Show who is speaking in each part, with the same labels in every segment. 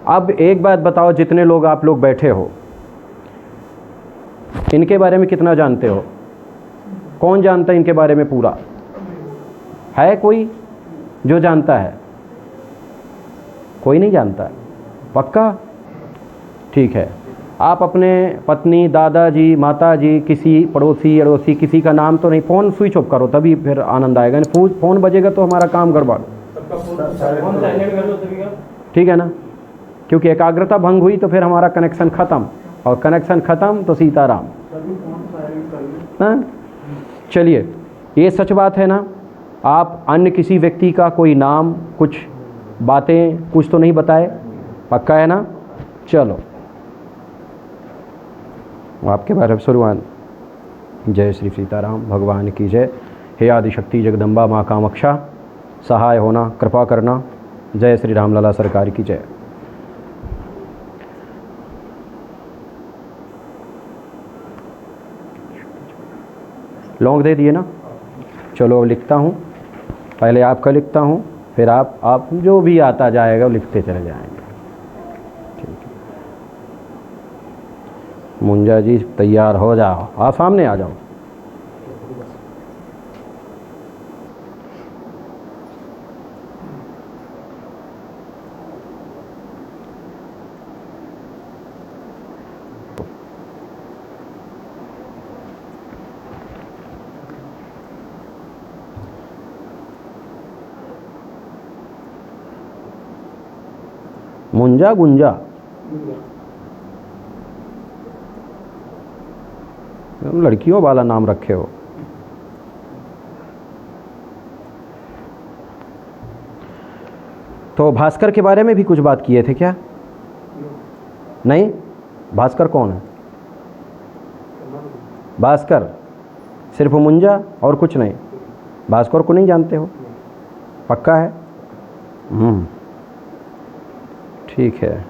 Speaker 1: अब एक बात बताओ, जितने लोग आप लोग बैठे हो, इनके बारे में कितना जानते हो? कौन जानता है इनके बारे में पूरा? है कोई जो जानता है? कोई नहीं जानता है? पक्का? ठीक है। आप अपने पत्नी, दादाजी, माताजी, किसी पड़ोसी अड़ोसी, किसी का नाम तो नहीं, फ़ोन स्विच ऑफ करो तभी फिर आनंद आएगा। फ़ोन बजेगा तो हमारा काम गड़बड़, ठीक है ना? क्योंकि एकाग्रता भंग हुई तो फिर हमारा कनेक्शन ख़त्म, और कनेक्शन ख़त्म तो सीताराम। हाँ, चलिए, ये सच बात है ना? आप अन्य किसी व्यक्ति का कोई नाम, कुछ बातें, कुछ तो नहीं बताए? पक्का है ना? चलो, आपके बारे में शुरुआत। जय श्री सीताराम भगवान की जय। हे आदिशक्ति जगदम्बा माँ कामाक्षा, सहाय होना, कृपा करना। जय श्री रामलला सरकार की जय। लॉन्ग दे दिए ना? चलो अब लिखता हूँ, पहले आपका लिखता हूँ, फिर आप जो भी आता जाएगा वो लिखते चले जाएंगे। ठीक है, मुंजा जी तैयार हो जाओ, आप सामने आ जाओ। मुंजा गुंजा, लड़कियों वाला नाम रखे हो। तो भास्कर के बारे में भी कुछ बात किए थे क्या? नहीं? भास्कर कौन है? भास्कर सिर्फ मुंजा और कुछ नहीं? भास्कर को नहीं जानते हो? पक्का है? ठीक है।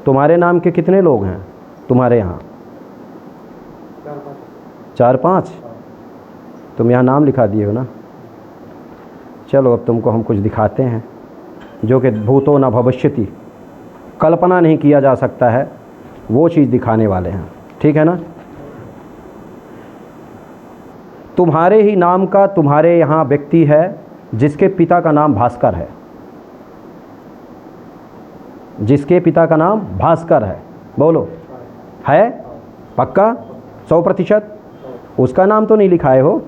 Speaker 1: तुम्हारे नाम के कितने लोग हैं तुम्हारे यहाँ? 4-5? तुम यहाँ नाम लिखा दिए हो ना? चलो अब तुमको हम कुछ दिखाते हैं जो कि भूतो न भविष्यति, कल्पना नहीं किया जा सकता है, वो चीज़ दिखाने वाले हैं। ठीक है ना? तुम्हारे ही नाम का तुम्हारे यहाँ व्यक्ति है जिसके पिता का नाम भास्कर है। जिसके पिता का नाम भास्कर है, बोलो है? पक्का? 100%? उसका नाम तो नहीं लिखाए हो?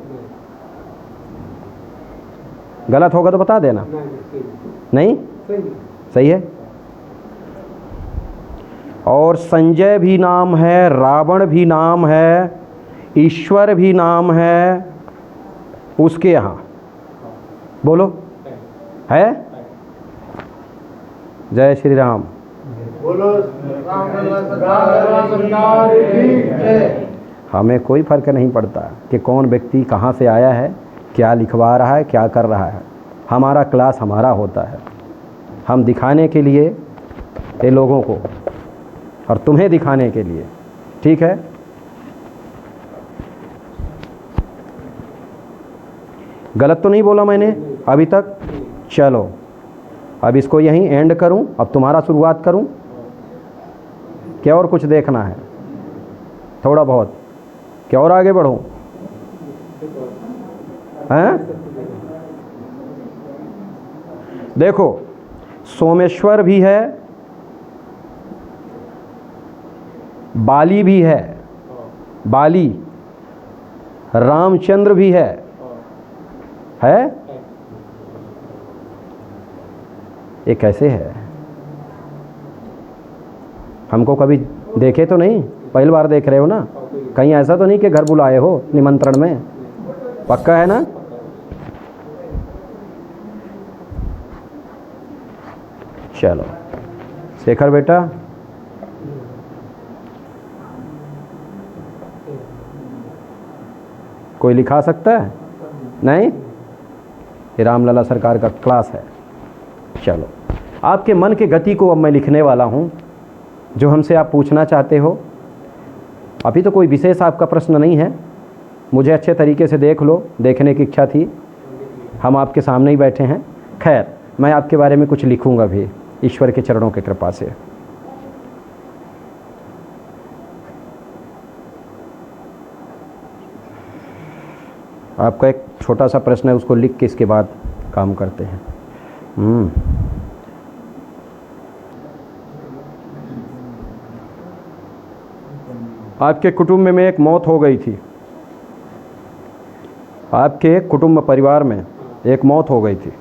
Speaker 1: गलत होगा तो बता देना। नहीं? सही है। और संजय भी नाम है, रावण भी नाम है, ईश्वर भी नाम है उसके यहाँ, बोलो है? जय श्री राम।
Speaker 2: बोलो सरकार की जय।
Speaker 1: हमें कोई फर्क नहीं पड़ता कि कौन व्यक्ति कहाँ से आया है, क्या लिखवा रहा है, क्या कर रहा है। हमारा क्लास हमारा होता है, हम दिखाने के लिए ये लोगों को और तुम्हें दिखाने के लिए। ठीक है? गलत तो नहीं बोला मैंने अभी तक? चलो अब इसको यहीं एंड करूं, अब तुम्हारा शुरुआत करूं क्या? और कुछ देखना है थोड़ा बहुत? क्या और आगे बढ़ूं? हैं? देखो, सोमेश्वर भी है, बाली भी है, बाली, रामचंद्र भी है ये कैसे है? हमको कभी देखे तो नहीं? पहली बार देख रहे हो ना? कहीं ऐसा तो नहीं कि घर बुलाए हो निमंत्रण में? पक्का है ना? चलो शेखर बेटा, कोई लिखा सकता है? नहीं? ये रामलला सरकार का क्लास है। चलो, आपके मन के गति को अब मैं लिखने वाला हूँ, जो हमसे आप पूछना चाहते हो। अभी तो कोई विशेष आपका प्रश्न नहीं है, मुझे अच्छे तरीके से देख लो, देखने की इच्छा थी, हम आपके सामने ही बैठे हैं। खैर, मैं आपके बारे में कुछ लिखूंगा भी, ईश्वर के चरणों की कृपा से। आपका एक छोटा सा प्रश्न है, उसको लिख के इसके बाद काम करते हैं। आपके कुटुंब में एक मौत हो गई थी, आपके कुटुंब परिवार में एक मौत हो गई थी,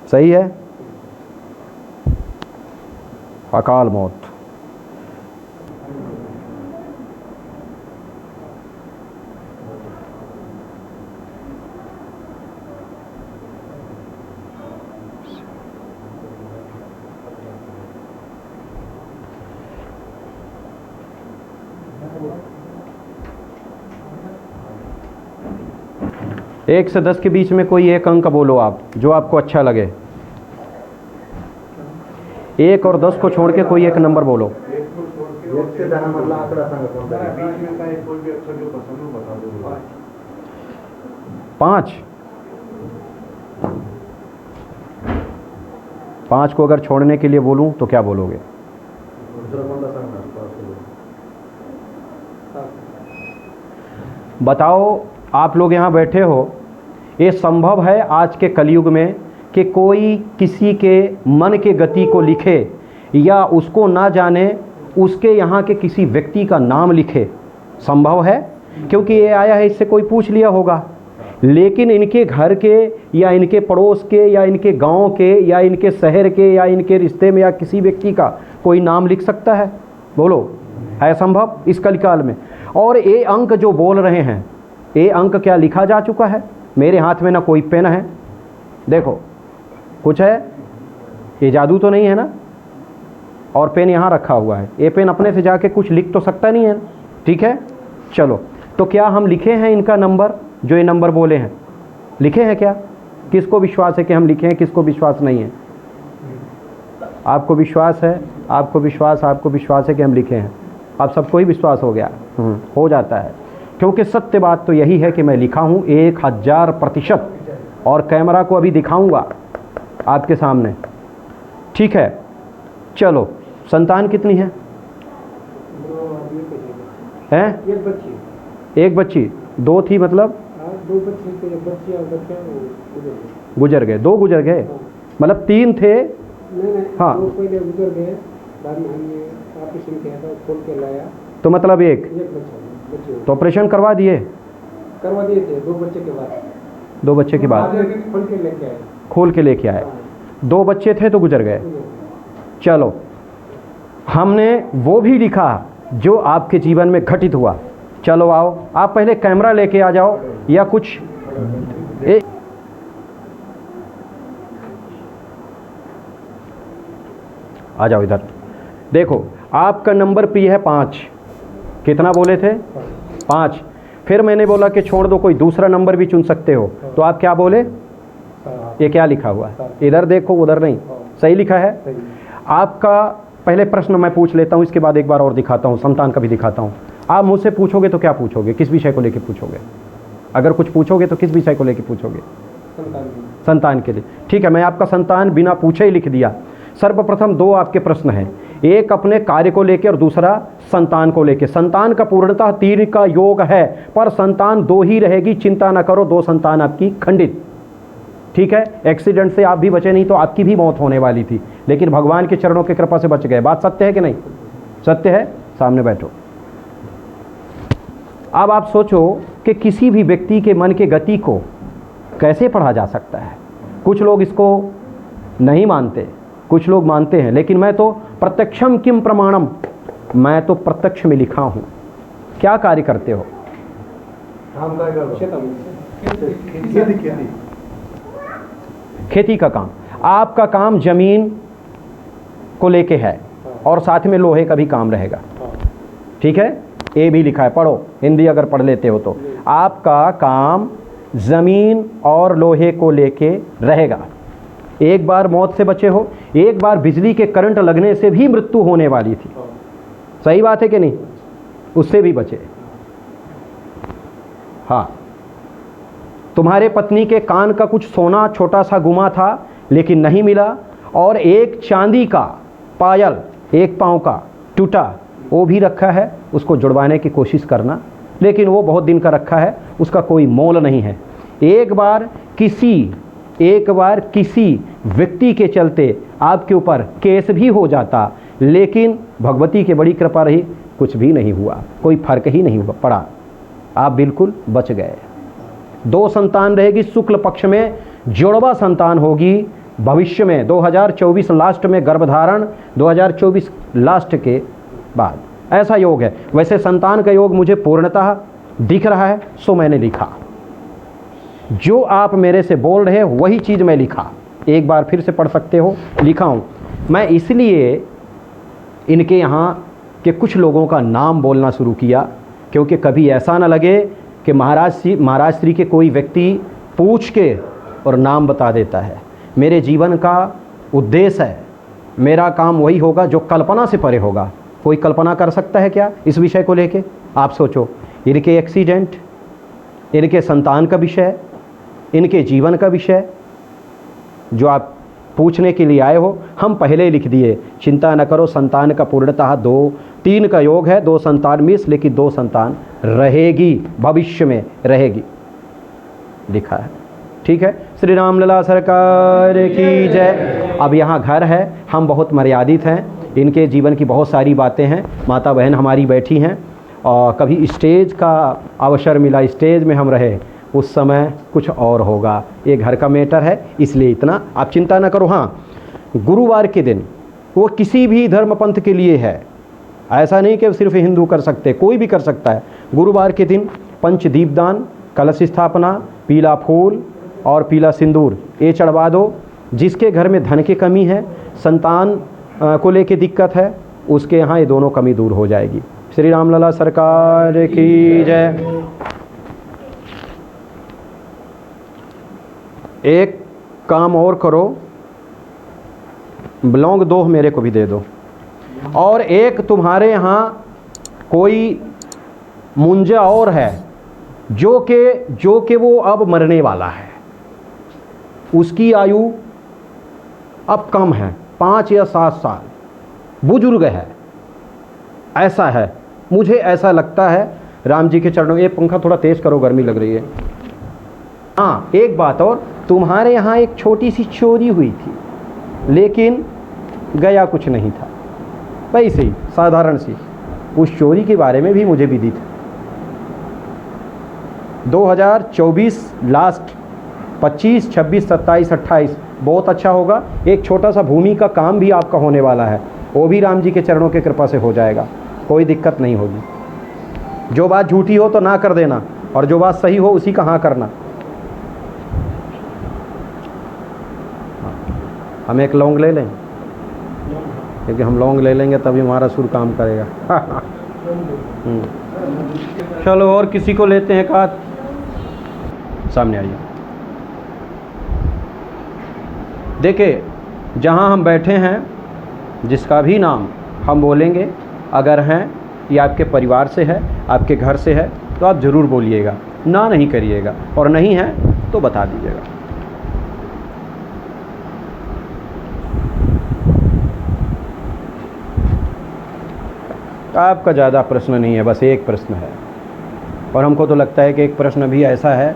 Speaker 1: सही है? अकाल मौत। एक से 10 के बीच में कोई एक अंक बोलो आप, जो आपको अच्छा लगे। 1 और 10 को छोड़ के कोई एक नंबर बोलो। 5। 5 को अगर छोड़ने के लिए बोलूं तो क्या बोलोगे? बताओ, आप लोग यहाँ बैठे हो, ये संभव है आज के कलयुग में कि कोई किसी के मन के गति को लिखे या उसको ना जाने, उसके यहाँ के किसी व्यक्ति का नाम लिखे? संभव है, क्योंकि ये आया है, इससे कोई पूछ लिया होगा। लेकिन इनके घर के या इनके पड़ोस के या इनके गांव के या इनके शहर के या इनके रिश्ते में या किसी व्यक्ति का कोई नाम लिख सकता है? बोलो, है संभव इस कलिकाल में? और ये अंक जो बोल रहे हैं, ये अंक क्या लिखा जा चुका है? मेरे हाथ में ना कोई पेन है, देखो कुछ है, ये जादू तो नहीं है ना? और पेन यहाँ रखा हुआ है, ये पेन अपने से जाके कुछ लिख तो सकता नहीं है, ठीक है? चलो, तो क्या हम लिखे हैं इनका नंबर, जो ये नंबर बोले हैं, लिखे हैं क्या? किसको विश्वास है कि हम लिखे हैं, किसको विश्वास नहीं है? आपको विश्वास है, आपको विश्वास है कि हम लिखे हैं। आप सबको ही विश्वास हो गया, हो जाता है, क्योंकि सत्य बात तो यही है कि मैं लिखा हूँ 1000%, और कैमरा को अभी दिखाऊंगा आपके सामने, ठीक है? चलो, संतान कितनी है? हैं? एक बच्ची। 2 थी मतलब?
Speaker 2: 2 बच्चे
Speaker 1: गुजर गए। 2 गुजर गए, मतलब 3 थे?
Speaker 2: नहीं,
Speaker 1: हाँ,
Speaker 2: 2 पहले गुजर गए, बाद में हमने ऑपरेशन किया था, खोल के लाया,
Speaker 1: तो मतलब एक
Speaker 2: बच्चे
Speaker 1: तो ऑपरेशन करवा दिए
Speaker 2: थे 2 बच्चे के बाद।
Speaker 1: 2 बच्चे के बाद खोल के लेके आए। 2 बच्चे थे तो गुजर गए। चलो, हमने वो भी लिखा जो आपके जीवन में घटित हुआ। चलो आओ, आप पहले कैमरा लेके आ जाओ या कुछ आ जाओ इधर। देखो, आपका नंबर प्रिय है 5। कितना बोले थे? 5। फिर मैंने बोला कि छोड़ दो, कोई दूसरा नंबर भी चुन सकते हो, तो आप क्या बोले? ये क्या लिखा हुआ है? इधर देखो, उधर नहीं। सही लिखा है? आपका पहले प्रश्न मैं पूछ लेता हूँ, इसके बाद एक बार और दिखाता हूँ, संतान का भी दिखाता हूँ। आप मुझसे पूछोगे तो क्या पूछोगे? किस विषय को लेके पूछोगे? अगर कुछ पूछोगे तो किस विषय को लेके पूछोगे? संतान के लिए। ठीक है, मैं आपका संतान बिना पूछे ही लिख दिया। सर्वप्रथम 2 आपके प्रश्न हैं, एक अपने कार्य को लेकर और दूसरा संतान को लेकर। संतान का पूर्णतः 3 का योग है, पर संतान 2 ही रहेगी, चिंता न करो, 2 संतान आपकी खंडित, ठीक है? एक्सीडेंट से आप भी बचे, नहीं तो आपकी भी मौत होने वाली थी, लेकिन भगवान के चरणों की कृपा से बच गए। बात सत्य है कि नहीं? सत्य है। सामने बैठो। अब आप सोचो कि किसी भी व्यक्ति के मन के गति को कैसे पढ़ा जा सकता है। कुछ लोग इसको नहीं मानते, कुछ लोग मानते हैं, लेकिन मैं तो प्रत्यक्षम किम प्रमाणम, मैं तो प्रत्यक्ष में लिखा हूं। क्या कार्य करते हो? खेती का काम। आपका काम जमीन को लेके है और साथ में लोहे का भी काम रहेगा, ठीक है? ये भी लिखा है, पढ़ो, हिंदी अगर पढ़ लेते हो तो। आपका काम जमीन और लोहे को लेके रहेगा। एक बार मौत से बचे हो, एक बार बिजली के करंट लगने से भी मृत्यु होने वाली थी, सही बात है कि नहीं? उससे भी बचे। हाँ, तुम्हारे पत्नी के कान का कुछ सोना छोटा सा गुमा था, लेकिन नहीं मिला। और एक चांदी का पायल एक पाँव का टूटा, वो भी रखा है, उसको जुड़वाने की कोशिश करना, लेकिन वो बहुत दिन का रखा है, उसका कोई मोल नहीं है। एक बार किसी व्यक्ति के चलते आपके ऊपर केस भी हो जाता, लेकिन भगवती की बड़ी कृपा रही, कुछ भी नहीं हुआ, कोई फर्क ही नहीं हुआ पड़ा, आप बिल्कुल बच गए। 2 संतान रहेगी, शुक्ल पक्ष में जुड़वा संतान होगी, भविष्य में 2024 लास्ट में गर्भधारण, 2024 लास्ट के बाद ऐसा योग है। वैसे संतान का योग मुझे पूर्णतः दिख रहा है, सो मैंने लिखा। जो आप मेरे से बोल रहे हो वही चीज़ मैं लिखा, एक बार फिर से पढ़ सकते हो, लिखा हूँ मैं। इसलिए इनके यहाँ के कुछ लोगों का नाम बोलना शुरू किया, क्योंकि कभी ऐसा ना लगे कि महाराज श्री के कोई व्यक्ति पूछ के और नाम बता देता है। मेरे जीवन का उद्देश्य है, मेरा काम वही होगा जो कल्पना से परे होगा। कोई कल्पना कर सकता है क्या इस विषय को लेके? आप सोचो, इनके एक्सीडेंट, इनके संतान का विषय, इनके जीवन का विषय जो आप पूछने के लिए आए हो, हम पहले ही लिख दिए। चिंता न करो, संतान का पूर्णतः 2-3 का योग है, 2 संतान मिस, लेकिन 2 संतान रहेगी, भविष्य में रहेगी, लिखा है। ठीक है, श्री राम लला सरकार की जय। अब यहाँ घर है, हम बहुत मर्यादित हैं, इनके जीवन की बहुत सारी बातें हैं, माता बहन हमारी बैठी हैं, और कभी स्टेज का अवसर मिला, स्टेज में हम रहे, उस समय कुछ और होगा। ये घर का मैटर है, इसलिए इतना आप चिंता ना करो। हाँ, गुरुवार के दिन वो किसी भी धर्म पंथ के लिए है, ऐसा नहीं कि सिर्फ हिंदू कर सकते, कोई भी कर सकता है। गुरुवार के दिन पंचदीपदान, कलश स्थापना, पीला फूल और पीला सिंदूर ये चढ़वा दो। जिसके घर में धन की कमी है, संतान को लेके दिक्कत है, उसके यहाँ ये दोनों कमी दूर हो जाएगी। श्री राम लला सरकार की जय। एक काम और करो, लौंग 2 मेरे को भी दे दो, और एक तुम्हारे यहाँ कोई मुंजा और है जो कि वो अब मरने वाला है, उसकी आयु अब कम है, 5 या 7 साल, बुजुर्ग है, ऐसा है, मुझे ऐसा लगता है। राम जी के चरणों, ये पंखा थोड़ा तेज करो, गर्मी लग रही है। हाँ, एक बात और, तुम्हारे यहाँ एक छोटी सी चोरी हुई थी, लेकिन गया कुछ नहीं था, वैसे ही साधारण सी। उस चोरी के बारे में भी मुझे विदित है। 2024 लास्ट 25, 26, 27, 28 बहुत अच्छा होगा। एक छोटा सा भूमि का काम भी आपका होने वाला है, वो भी राम जी के चरणों की कृपा से हो जाएगा, कोई दिक्कत नहीं होगी। जो बात झूठी हो तो ना कर देना, और जो बात सही हो उसी का हाँ करना। हम एक लौंग ले लें, क्योंकि हम लौंग ले लेंगे तभी हमारा सुर काम करेगा। चलो, और किसी को लेते हैं का? सामने आइए। देखिए, जहाँ हम बैठे हैं, जिसका भी नाम हम बोलेंगे, अगर हैं या आपके परिवार से है, आपके घर से है, तो आप ज़रूर बोलिएगा, ना नहीं करिएगा, और नहीं है तो बता दीजिएगा। आपका ज़्यादा प्रश्न नहीं है, बस एक प्रश्न है, और हमको तो लगता है कि एक प्रश्न भी ऐसा है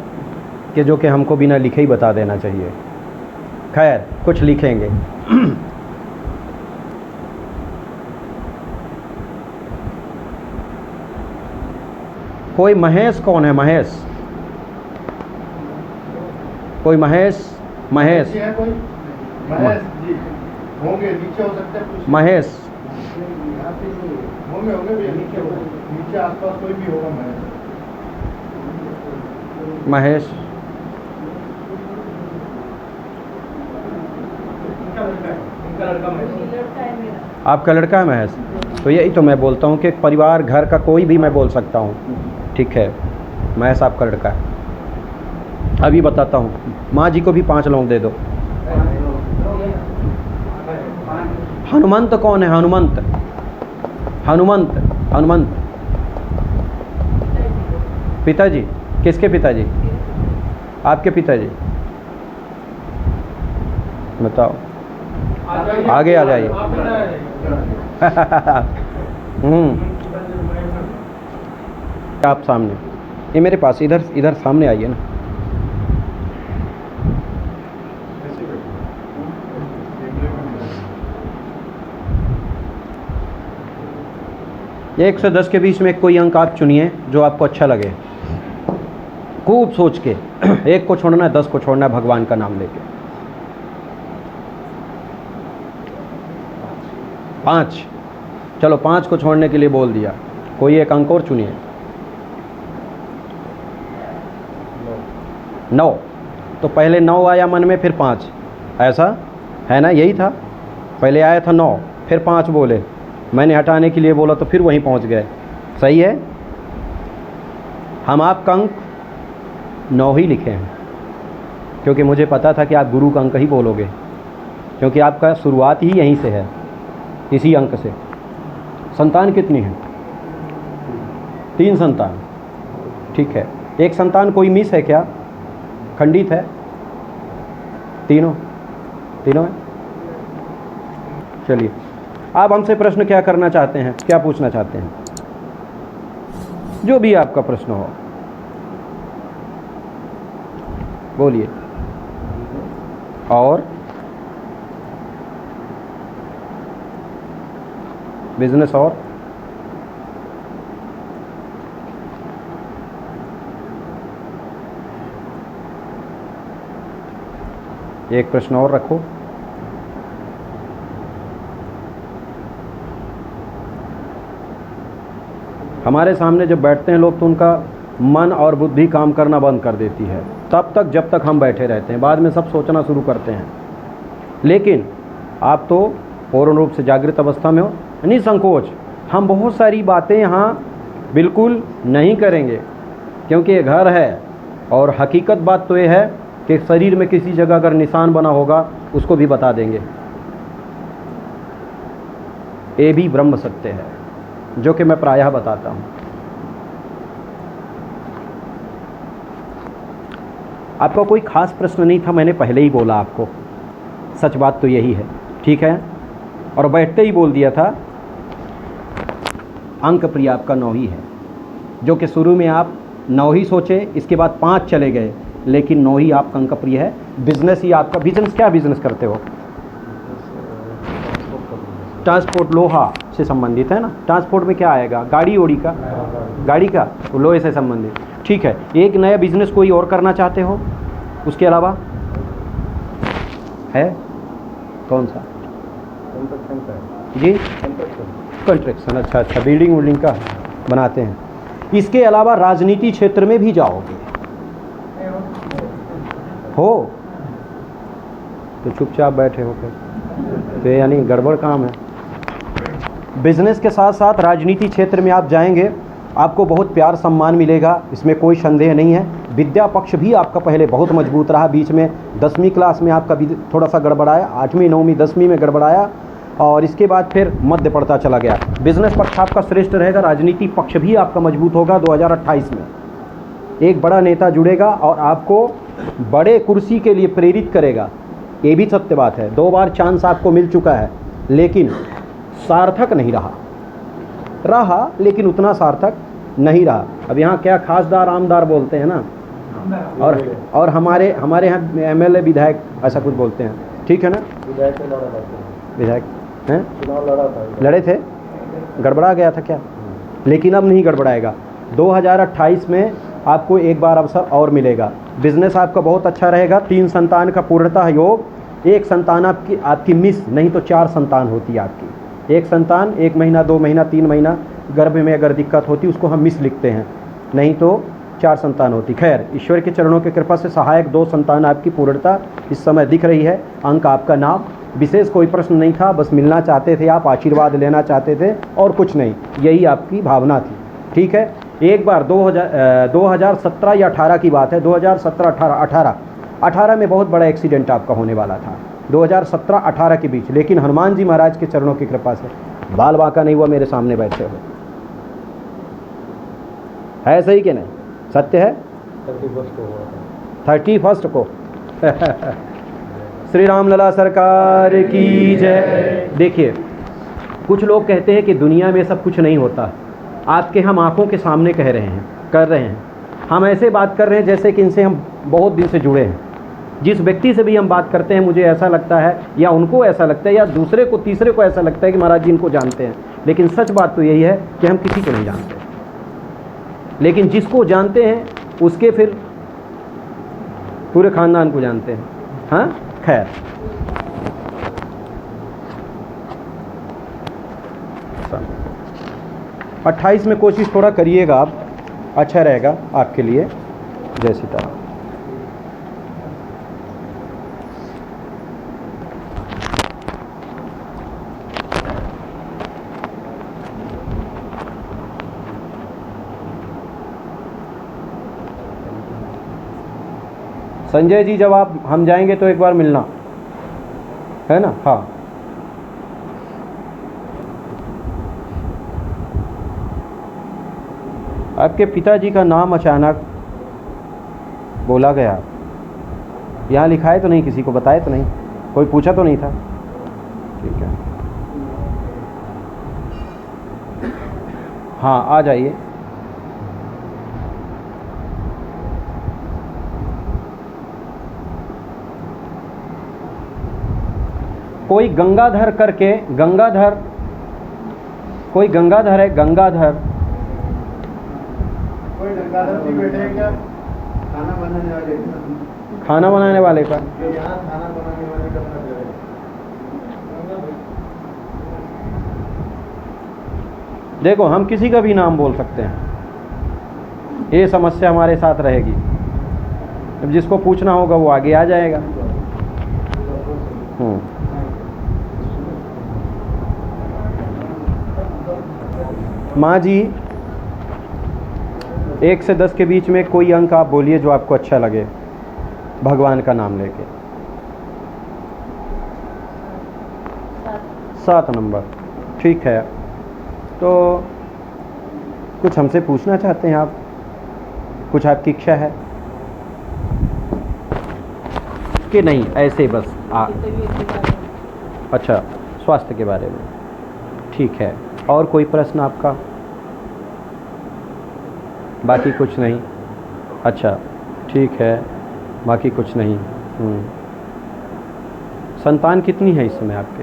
Speaker 1: कि जो कि हमको बिना लिखे ही बता देना चाहिए। खैर, कुछ लिखेंगे। कोई महेश कौन है? महेश, कोई महेश? महेश
Speaker 3: है कोई? महेश जी होंगे, नीचे हो सकते हैं कुछ।
Speaker 1: महेश
Speaker 3: होंगे भैया, नीचे आसपास कोई भी होगा।
Speaker 1: महेश आपका लड़का है महेश? तो यही तो मैं बोलता हूँ कि परिवार, घर का कोई भी मैं बोल सकता हूँ, ठीक है। महेश आपका लड़का है। अभी बताता हूँ, माँ जी को भी 5 लौंग दे दो। हनुमंत कौन है? हनुमंत, हनुमंत, हनुमंत पिताजी? किसके पिताजी? आपके पिताजी। बताओ, आगे आ जाइए। आप सामने, ये मेरे पास, इधर इधर सामने आइए ना। ये 1 से 10 के बीच में कोई अंक आप चुनिए जो आपको अच्छा लगे, खूब सोच के। 1 को छोड़ना है, 10 को छोड़ना है, भगवान का नाम लेके। 5, चलो 5 को छोड़ने के लिए बोल दिया। कोई एक अंक और चुनिए। 9, तो पहले 9 आया मन में, फिर 5, ऐसा है ना? यही था, पहले आया था 9, फिर 5 बोले, मैंने हटाने के लिए बोला तो फिर वहीं पहुंच गए। सही है। हम आपका अंक 9 ही लिखे हैं, क्योंकि मुझे पता था कि आप गुरु का अंक ही बोलोगे, क्योंकि आपका शुरुआत ही यहीं से है, इसी अंक से। संतान कितनी है? 3 संतान। ठीक है। एक संतान कोई मिस है क्या? खंडित है? तीनों है। चलिए, आप हमसे प्रश्न क्या करना चाहते हैं, क्या पूछना चाहते हैं? जो भी आपका प्रश्न हो बोलिए। और बिजनेस और एक प्रश्न और रखो। हमारे सामने जब बैठते हैं लोग तो उनका मन और बुद्धि काम करना बंद कर देती है, तब तक जब तक हम बैठे रहते हैं। बाद में सब सोचना शुरू करते हैं। लेकिन आप तो पूर्ण रूप से जागृत अवस्था में हो, निसंकोच। हम बहुत सारी बातें यहाँ बिल्कुल नहीं करेंगे, क्योंकि ये घर है। और हकीकत बात तो ये है कि शरीर में किसी जगह अगर निशान बना होगा उसको भी बता देंगे। ये भी ब्रह्म सत्य है, जो कि मैं प्रायः बताता हूँ। आपका कोई खास प्रश्न नहीं था, मैंने पहले ही बोला आपको, सच बात तो यही है। ठीक है। और बैठते ही बोल दिया था अंक प्रिय आपका 9 ही है, जो कि शुरू में आप 9 ही सोचे, इसके बाद 5 चले गए, लेकिन 9 ही आपका अंक प्रिय है। बिजनेस ही आपका, बिजनेस क्या बिजनेस करते हो? ट्रांसपोर्ट, लोहा से संबंधित है ना? ट्रांसपोर्ट में क्या आएगा? गाड़ी ओड़ी का, गाड़ी का, लोहे से संबंधित। ठीक है। एक नया बिजनेस कोई और करना चाहते हो उसके अलावा? है कौन सा? जी, कंस्ट्रक्शन। अच्छा, बिल्डिंग विल्डिंग का बनाते हैं। इसके अलावा राजनीति क्षेत्र में भी जाओगे हो तो चुपचाप बैठे हो फिर तो यानी गड़बड़ काम है। बिजनेस के साथ साथ राजनीति क्षेत्र में आप जाएंगे, आपको बहुत प्यार सम्मान मिलेगा, इसमें कोई संदेह नहीं है। विद्या पक्ष भी आपका पहले बहुत मजबूत रहा, बीच में 10वीं क्लास में आपका थोड़ा सा गड़बड़ाया, 8वीं 9वीं 10वीं में गड़बड़ाया, और इसके बाद फिर मध्य पड़ता चला गया। बिजनेस पक्ष आपका श्रेष्ठ रहेगा, राजनीति पक्ष भी आपका मजबूत होगा। 2028 में एक बड़ा नेता जुड़ेगा और आपको बड़े कुर्सी के लिए प्रेरित करेगा। ये भी सत्य बात है। 2 बार चांस आपको मिल चुका है, लेकिन सार्थक नहीं रहा लेकिन उतना सार्थक नहीं रहा। अब यहाँ क्या खासदार आमदार बोलते हैं ना, और हमारे यहाँ एमएलए विधायक ऐसा कुछ बोलते हैं। ठीक है ना? विधायक हैं, लड़े थे, गड़बड़ा गया था क्या? लेकिन अब नहीं गड़बड़ाएगा। 2028 में आपको एक बार अवसर और मिलेगा। बिजनेस आपका बहुत अच्छा रहेगा। 3 संतान का पूर्णतः योग। 1 संतान आपकी मिस, नहीं तो 4 संतान होती है आपकी। 1 संतान 1 महीना 2 महीना 3 महीना गर्भ में अगर दिक्कत होती उसको हम मिस लिखते हैं, नहीं तो 4 संतान होती। खैर, ईश्वर के चरणों की कृपा से सहायक 2 संतान आपकी पूर्णता इस समय दिख रही है। अंक आपका नाम, विशेष कोई प्रश्न नहीं था, बस मिलना चाहते थे आप, आशीर्वाद लेना चाहते थे और कुछ नहीं, यही आपकी भावना थी। ठीक है। एक बार 2017 या 18 की बात है, 2017-18 में बहुत बड़ा एक्सीडेंट आपका होने वाला था, 2017-18 के बीच। लेकिन हनुमान जी महाराज के चरणों की कृपा से बाल बांका नहीं हुआ, मेरे सामने बैठे हो। है सही कि नहीं? सत्य है। 31 को श्री राम लला सरकार की जय। देखिए, कुछ लोग कहते हैं कि दुनिया में सब कुछ नहीं होता। आपके हम आंखों के सामने कह रहे हैं, कर रहे हैं। हम ऐसे बात कर रहे हैं जैसे कि इनसे हम बहुत दिन से जुड़े हैं। जिस व्यक्ति से भी हम बात करते हैं, मुझे ऐसा लगता है या उनको ऐसा लगता है या दूसरे को तीसरे को ऐसा लगता है कि महाराज जी इनको जानते हैं। लेकिन सच बात तो यही है कि हम किसी को नहीं जानते, लेकिन जिसको जानते हैं उसके फिर पूरे खानदान को जानते हैं। हाँ, खैर, सन 28 में कोशिश थोड़ा करिएगा आप, अच्छा रहेगा आपके लिए। जय सीताराम। संजय जी, जब आप हम जाएंगे तो एक बार मिलना है ना। हाँ, आपके पिताजी का नाम अचानक बोला गया, यहाँ लिखा है तो नहीं, किसी को बताया तो नहीं, कोई पूछा तो नहीं था? ठीक है, हाँ, आ जाइए। कोई गंगाधर करके, गंगाधर, कोई गंगाधर है, गंगाधर।
Speaker 3: कोई गंगाधर जी बैठे हैं क्या? खाना बनाने वाले?
Speaker 1: खाना बनाने वाले का?
Speaker 3: यहाँ खाना बनाने वाले का नजर है।
Speaker 1: देखो, हम किसी का भी नाम बोल सकते हैं, ये समस्या हमारे साथ रहेगी। अब जिसको पूछना होगा वो आगे आ जाएगा। माँ जी, 1 से 10 के बीच में कोई अंक आप बोलिए जो आपको अच्छा लगे, भगवान का नाम लेके। 7 नंबर, ठीक है। तो कुछ हमसे पूछना चाहते हैं आप? कुछ आपकी इच्छा है कि नहीं? ऐसे बस अच्छा, स्वास्थ्य के बारे में, ठीक है। और कोई प्रश्न आपका? बाकी कुछ नहीं? अच्छा, ठीक है, बाकी कुछ नहीं। संतान कितनी है इस समय आपके?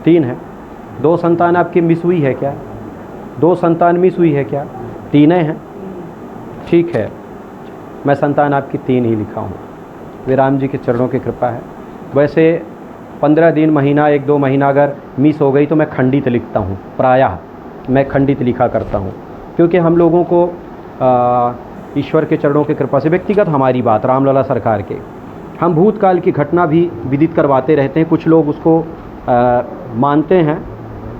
Speaker 1: 3 है। 2 संतान आपकी मिस हुई है क्या? 2 संतान मिस हुई है क्या? 3 हैं, ठीक है। मैं संतान आपकी 3 ही लिखा हूँ, वे राम जी के चरणों की कृपा है। वैसे 15 दिन, महीना, 1-2 महीना अगर मिस हो गई तो मैं खंडित लिखता हूँ, प्रायः मैं खंडित लिखा करता हूँ, क्योंकि हम लोगों को ईश्वर के चरणों की कृपा से, व्यक्तिगत हमारी बात रामलला सरकार के, हम भूतकाल की घटना भी विदित करवाते रहते हैं। कुछ लोग उसको मानते हैं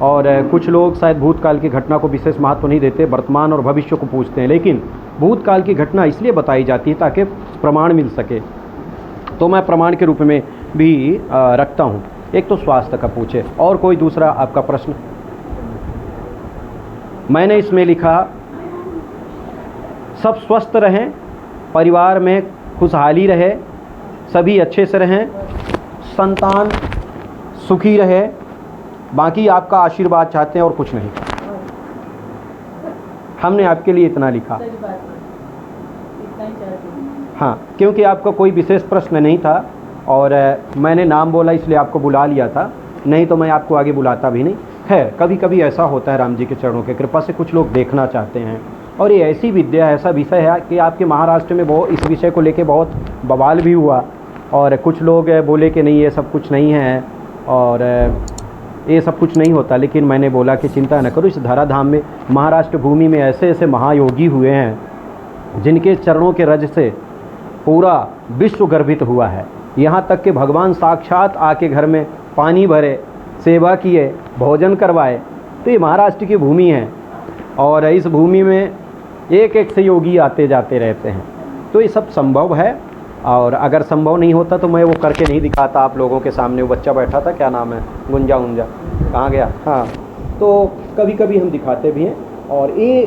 Speaker 1: और कुछ लोग शायद भूतकाल की घटना को विशेष महत्व नहीं देते, वर्तमान और भविष्य को पूछते हैं। लेकिन भूतकाल की घटना इसलिए बताई जाती है ताकि प्रमाण मिल सके, तो मैं प्रमाण के रूप में भी रखता हूँ। एक तो स्वास्थ्य का पूछे, और कोई दूसरा आपका प्रश्न? मैंने इसमें लिखा, सब स्वस्थ रहें, परिवार में खुशहाली रहे, सभी अच्छे से रहें, संतान सुखी रहे, बाकी आपका आशीर्वाद चाहते हैं और कुछ नहीं। हमने आपके लिए इतना लिखा। हाँ, क्योंकि आपका कोई विशेष प्रश्न नहीं था और मैंने नाम बोला इसलिए आपको बुला लिया था, नहीं तो मैं आपको आगे बुलाता भी नहीं है। कभी कभी ऐसा होता है, राम जी के चरणों की कृपा से कुछ लोग देखना चाहते हैं, और ये ऐसी विद्या है, ऐसा विषय है कि आपके महाराष्ट्र में बहुत इस विषय को लेके बहुत बवाल भी हुआ, और कुछ लोग बोले कि नहीं ये सब कुछ नहीं है और ये सब कुछ नहीं होता। लेकिन मैंने बोला कि चिंता न करो, इस धराधाम में, महाराष्ट्र भूमि में ऐसे ऐसे महायोगी हुए हैं जिनके चरणों के रज से पूरा विश्व गर्वित हुआ है। यहाँ तक कि भगवान साक्षात आके घर में पानी भरे, सेवा किए, भोजन करवाए। तो ये महाराष्ट्र की भूमि है और इस भूमि में एक एक से योगी आते जाते रहते हैं। तो ये सब संभव है, और अगर संभव नहीं होता तो मैं वो करके नहीं दिखाता आप लोगों के सामने। वो बच्चा बैठा था, क्या नाम है, गुंजा उंजा, कहाँ गया? हाँ, तो कभी कभी हम दिखाते भी हैं। और ये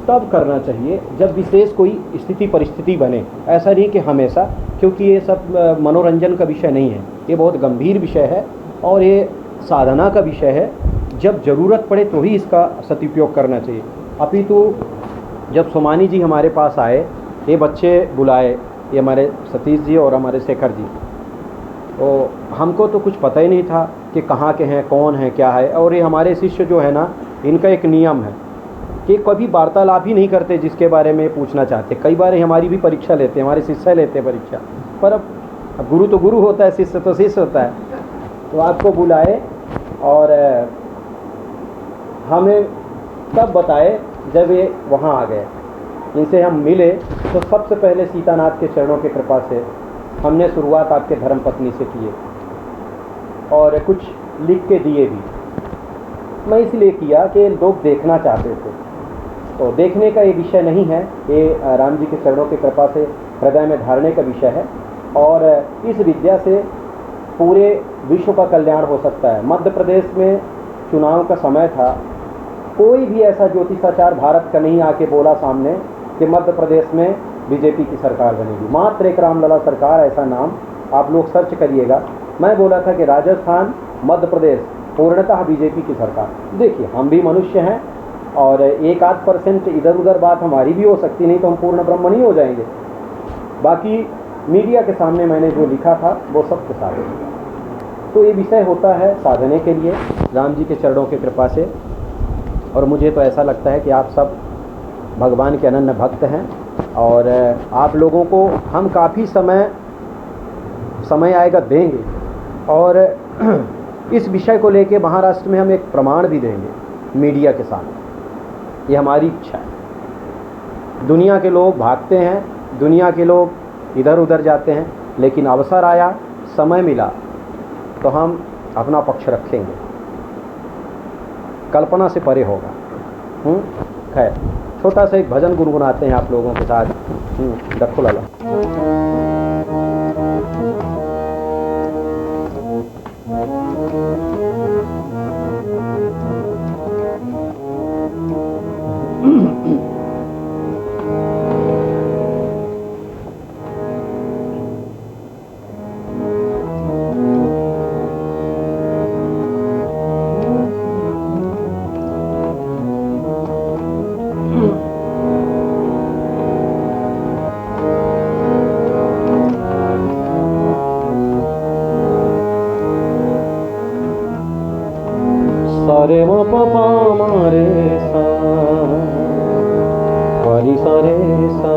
Speaker 1: तब करना चाहिए जब विशेष कोई स्थिति परिस्थिति बने। ऐसा नहीं कि हमेशा, क्योंकि ये सब मनोरंजन का विषय नहीं है, ये बहुत गंभीर विषय है और ये साधना का विषय है। जब ज़रूरत पड़े तो ही इसका सदुपयोग करना चाहिए। अपितु जब सोमानी जी हमारे पास आए, ये बच्चे बुलाए, ये हमारे सतीश जी और हमारे शेखर जी, तो हमको तो कुछ पता ही नहीं था कि कहाँ के हैं, कौन है, क्या है। और ये हमारे शिष्य जो है ना, इनका एक नियम है कि कभी वार्तालाप ही नहीं करते जिसके बारे में पूछना चाहते। कई बार हमारी भी परीक्षा लेते हैं, हमारे शिष्य लेते हैं परीक्षा, पर अब गुरु तो गुरु होता है, शिष्य तो शिष्य होता है। तो आपको बुलाए और हमें तब बताए जब ये वहाँ आ गए। इनसे हम मिले तो सबसे पहले सीतानाथ के चरणों की कृपा से हमने शुरुआत आपके धर्मपत्नी से किए और कुछ लिख के दिए भी। मैं इसलिए किया कि लोग देखना चाहते थे, तो देखने का ये विषय नहीं है, ये राम जी के चरणों की कृपा से हृदय में धारने का विषय है। और इस विद्या से पूरे विश्व का कल्याण हो सकता है। मध्य प्रदेश में चुनाव का समय था, कोई भी ऐसा ज्योतिषाचार भारत का नहीं आके बोला सामने कि मध्य प्रदेश में बीजेपी की सरकार बनेगी। मात्र एक रामलला सरकार, ऐसा नाम आप लोग सर्च करिएगा। मैं बोला था कि राजस्थान, मध्य प्रदेश पूर्णतः बीजेपी की सरकार। देखिए, हम भी मनुष्य हैं और 1-8% इधर उधर बात हमारी भी हो सकती, नहीं तो हम पूर्ण ब्रह्म नहीं हो जाएंगे। बाकी मीडिया के सामने मैंने जो लिखा था वो सब के साथ है। तो ये विषय होता है साधने के लिए राम जी के चरणों की कृपा से। और मुझे तो ऐसा लगता है कि आप सब भगवान के अनन्य भक्त हैं और आप लोगों को हम काफ़ी समय आएगा देंगे। और इस विषय को लेके महाराष्ट्र में हम एक प्रमाण भी देंगे मीडिया के सामने। ये हमारी इच्छा है। दुनिया के लोग भागते हैं, दुनिया के लोग इधर उधर जाते हैं, लेकिन अवसर आया, समय मिला तो हम अपना पक्ष रखेंगे। कल्पना से परे होगा। खैर, छोटा सा एक भजन गुनगुनाते हैं आप लोगों के साथ। रखो लाला। रे म प प म रे सा रि सा रे सा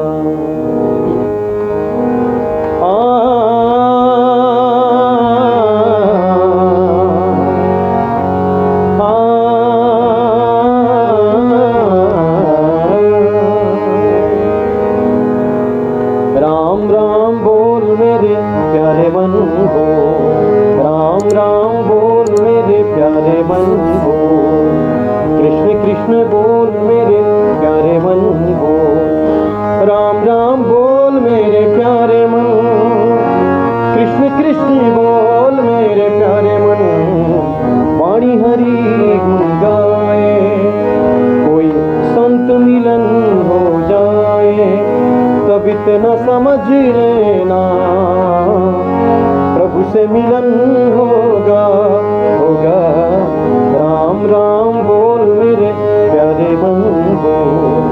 Speaker 1: राम राम बोल मेरे प्यारे मन को, राम राम बोल मेरे प्यारे मन को, कृष्ण कृष्ण बोल मेरे प्यारे मन को, राम राम बोल मेरे प्यारे मन, कृष्ण कृष्ण बोल मेरे प्यारे मन, वाणी हरि गुण गाए, कोई संत मिलन हो जाए, तब इतना समझ लेना प्रभु से मिलन होगा होगा। राम राम बोल मेरे प्यारे मन बोल,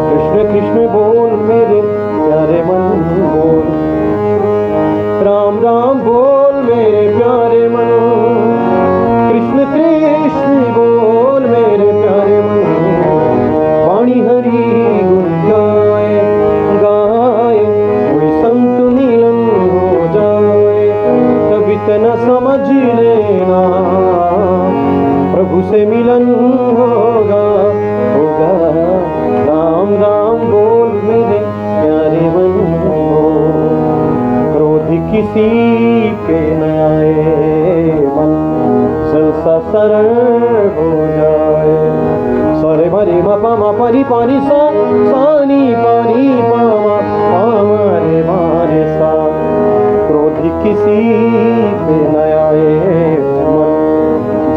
Speaker 1: कृष्ण कृष्ण बोल मेरे प्यारे मन बोल, राम राम बोल मेरे प्यारे मन, कृष्ण कृष्ण बोल मेरे प्यारे मन, वाणी हरि गुण गाए गाए, कोई संत मिलन हो जाए, तब इतना समझ लेना प्रभु से मिलन होगा होगा। राम राम बोल मेरे प्यारे मन बोल, क्रोध किसी पे न आए मन, संसा सरल हो जाए। सरे भरे म प म परि पानी सा सानी पानी पामा पामा रे मारे सा, क्रोध किसी पे न आए मन,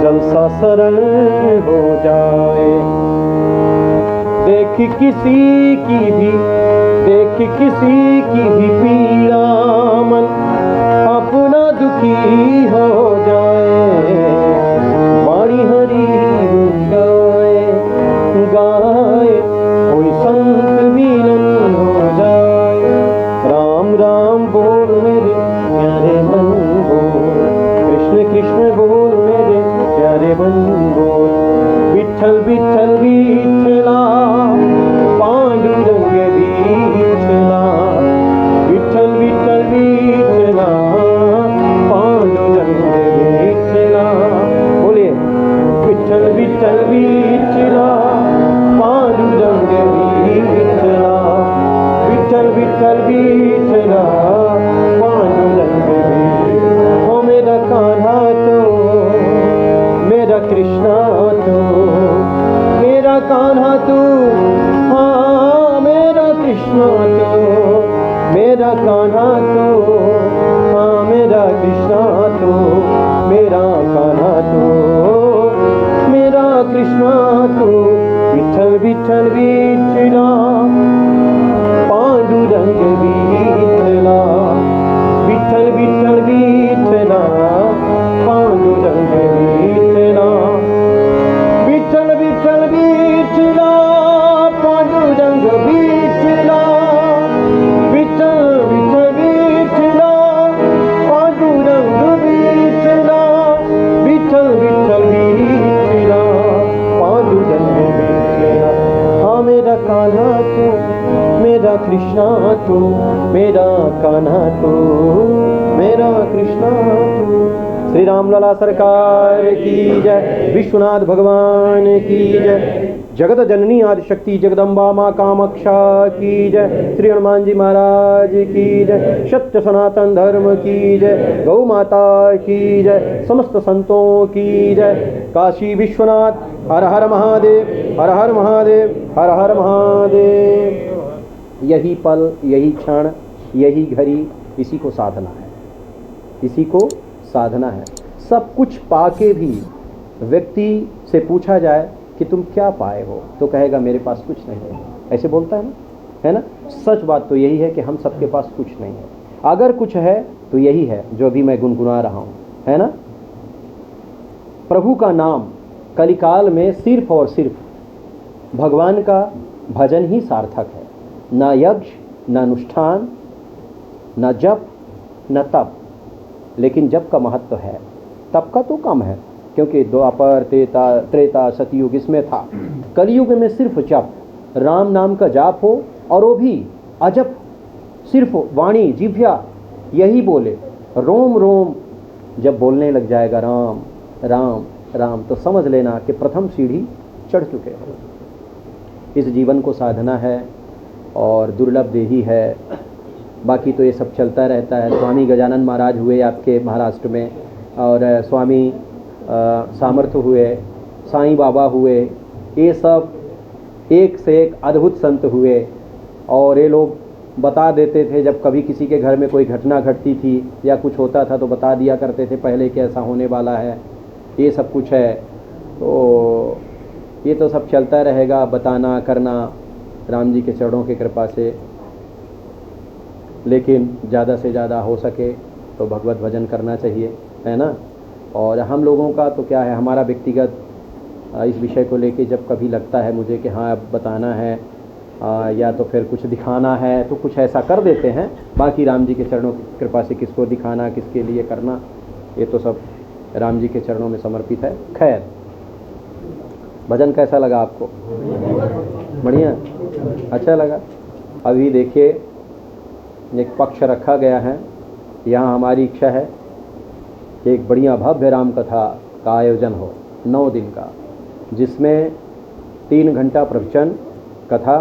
Speaker 1: जलसा सरल हो जाए। देख
Speaker 4: किसी की भी, देख किसी की भी पीड़ा, मन अपना दुखी हो जाए, वाणी हरि गाए गाए, कोई संत मिलन हो जाए। राम राम बोल मेरे प्यारे मन बोल, कृष्ण कृष्ण बोल मेरे प्यारे मन बोल, विठ्ठल विठ्ठल विठ्ठला, पांडुरंग विठ्ठला, विठ्ठल विठ्ठल विठ्ठला, पांडुरंग विठ्ठला। बोलिए विठ्ठल विठ्ठल विठ्ठला, पांडुरंग विठ्ठला, विठ्ठल विठ्ठल विठ्ठला, पांडुरंग विठ्ठला। ओ मेरा कान्हा तो, मेरा कृष्णा तो, मेरा कान्हा तू, हाँ मेरा कृष्णा तो, मेरा कान्हा तो, हाँ मेरा कृष्णा तो, मेरा कान्हा तो, मेरा कृष्णा तो। विठ्ठल विठ्ठल विठ्ठला, पांडुरंग विठ्ठला, विठ्ठल विठ्ठल विठ्ठला, पांडुरंग विठ्ठला, विठ्ठल विठ्ठल विठ्ठला, पांडुरंग विठ्ठला, विठ्ठल विठ्ठल विठ्ठला, पांडुरंग विठ्ठला, विठ्ठल विठ्ठल विठ्ठला, पांडुरंग विठ्ठला। हाँ मेरा कान्हा तू, मेरा कृष्णा तू, मेरा कान्हा तू, मेरा कृष्णा तू। श्री राम लला सरकार की जय, विश्वनाथ भगवान की जय, जगत जननी आदि शक्ति जगदम्बा माँ कामाक्षा की जय, श्री हनुमान जी महाराज की जय, सत्य सनातन धर्म की जय, गौ माता की जय, समस्त संतों की जय। काशी विश्वनाथ हर हर महादेव, हर हर महादेव, हर हर महादेव। यही पल, यही क्षण, यही घड़ी, इसी को साधना है, इसी को साधना है। सब कुछ पाके भी व्यक्ति से पूछा जाए कि तुम क्या पाए हो, तो कहेगा मेरे पास कुछ नहीं है, ऐसे बोलता है ना। सच बात तो यही है कि हम सबके पास कुछ नहीं है। अगर कुछ है तो यही है जो अभी मैं गुनगुना रहा हूँ, है ना। प्रभु का नाम कलिकाल में सिर्फ और सिर्फ भगवान का भजन ही सार्थक है। न यज्ञ, न अनुष्ठान, न जप, न तप। लेकिन जप का महत्व है, तप का तो कम है, क्योंकि द्वापर त्रेता सतयुग इसमें था। कलयुग में सिर्फ जप, राम नाम का जाप हो, और वो भी अजप, सिर्फ वाणी जिह्वा यही बोले। रोम रोम जब बोलने लग जाएगा राम राम राम, तो समझ लेना कि प्रथम सीढ़ी चढ़ चुके हो। इस जीवन को साधना है और दुर्लभ देही है, बाकी तो ये सब चलता रहता है। स्वामी गजानन महाराज हुए आपके महाराष्ट्र में, और स्वामी सामर्थ्य हुए, साईं बाबा हुए, ये सब एक से एक अद्भुत संत हुए। और ये लोग बता देते थे, जब कभी किसी के घर में कोई घटना घटती थी या कुछ होता था तो बता दिया करते थे पहले कि ऐसा होने वाला है, ये सब कुछ है। तो ये तो सब चलता रहेगा, बताना करना राम जी के चरणों की कृपा से। लेकिन ज़्यादा से ज़्यादा हो सके तो भगवत भजन करना चाहिए, है ना। और हम लोगों का तो क्या है, हमारा व्यक्तिगत इस विषय को लेके जब कभी लगता है मुझे कि हाँ अब बताना है या तो फिर कुछ दिखाना है, तो कुछ ऐसा कर देते हैं। बाकी राम जी के चरणों की कृपा से किसको दिखाना, किसके लिए करना, ये तो सब राम जी के चरणों में समर्पित है। खैर, भजन कैसा लगा आपको? बढ़िया, अच्छा लगा। अभी देखिए एक पक्ष रखा गया है, यहाँ हमारी इच्छा है कि एक बढ़िया भव्य राम कथा का आयोजन हो 9 दिन का, जिसमें 3 घंटा प्रवचन कथा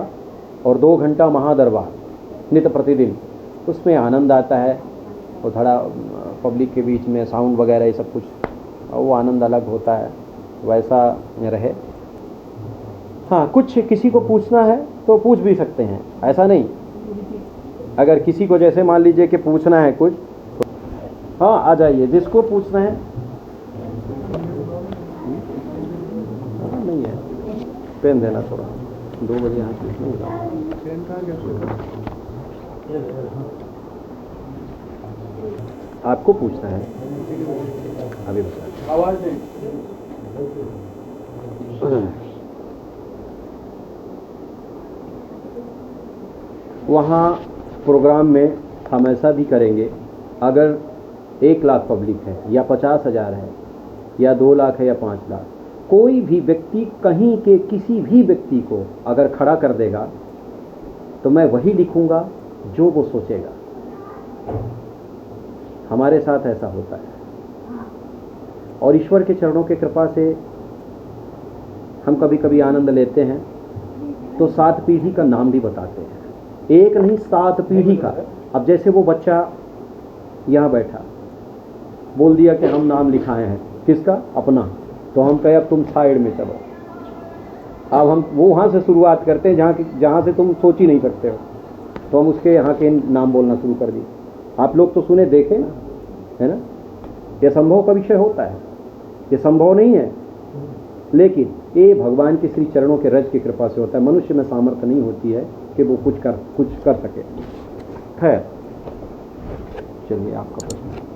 Speaker 4: और 2 घंटा महादरबार नित्य प्रतिदिन। उसमें आनंद आता है, और थोड़ा पब्लिक के बीच में साउंड वगैरह ये सब कुछ, वो आनंद अलग होता है, वैसा रहे। हाँ, कुछ किसी को पूछना है तो पूछ भी सकते हैं, ऐसा नहीं। अगर किसी को जैसे मान लीजिए कि पूछना है कुछ, तो हाँ आ जाइए, जिसको पूछना है। नहीं है, पेन देना थोड़ा। 2 बजे यहाँ निकलूँगा।
Speaker 3: ट्रेन कहाँ गया?
Speaker 4: आपको पूछना है अभी बता।
Speaker 3: आवाज़ नहीं।
Speaker 4: वहाँ प्रोग्राम में हम ऐसा भी करेंगे, अगर 1 लाख पब्लिक है या 50,000 है या 2 लाख है या 5 लाख, कोई भी व्यक्ति कहीं के किसी भी व्यक्ति को अगर खड़ा कर देगा तो मैं वही लिखूंगा जो वो सोचेगा। हमारे साथ ऐसा होता है और ईश्वर के चरणों के कृपा से हम कभी कभी आनंद लेते हैं तो 7 पीढ़ी का नाम भी बताते हैं, एक नहीं 7 पीढ़ी का। अब जैसे वो बच्चा यहाँ बैठा बोल दिया कि हम नाम लिखाए हैं, किसका? अपना। तो हम कहे अब तुम साइड में चलो। अब हम वो वहाँ से शुरुआत करते हैं जहाँ से तुम सोच ही नहीं सकते हो, तो हम उसके यहाँ के नाम बोलना शुरू कर दिए। आप लोग तो सुने देखे ना, है ना? ये संभव का विषय होता है, ये संभव नहीं है, लेकिन ये भगवान के श्री चरणों के रज की कृपा से होता है। मनुष्य में सामर्थ्य नहीं होती है कि वो कुछ कर सके। खैर, चलिए आपका प्रश्न।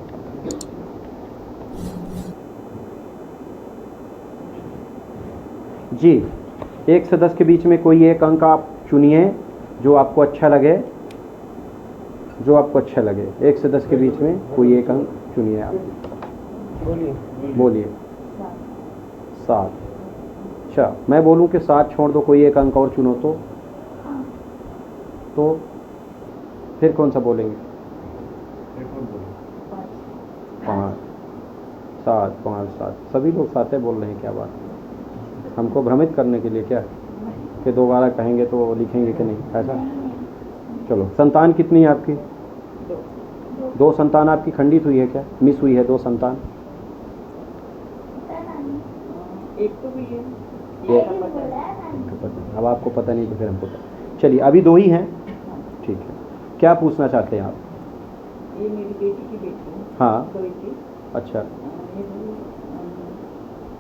Speaker 4: जी, 1 से 10 के बीच में कोई एक अंक आप चुनिए जो आपको अच्छा लगे, जो आपको अच्छा लगे। 1 से 10 के बीच में कोई एक अंक चुनिए आप। बोलिए। 7। अच्छा, मैं बोलूं कि 7 छोड़ दो, कोई एक अंक और चुनो तो फिर कौन सा बोलेंगे? 5, 7, 5, 7। सभी लोग 7 बोल रहे हैं, क्या बात है? हमको भ्रमित करने के लिए क्या कि दोबारा कहेंगे तो लिखेंगे कि नहीं, ऐसा? चलो, संतान कितनी है आपकी? 2 संतान आपकी खंडित हुई है क्या? मिस हुई है 2 संतान?
Speaker 5: एक तो भी है।
Speaker 4: अब आपको पता नहीं तो फिर हमको पता। चलिए, अभी 2 ही हैं, ठीक है। क्या पूछना चाहते हैं आप?
Speaker 5: ये मेरी बेटी की बेटी है।
Speaker 4: हाँ।
Speaker 5: बेटी।
Speaker 4: अच्छा।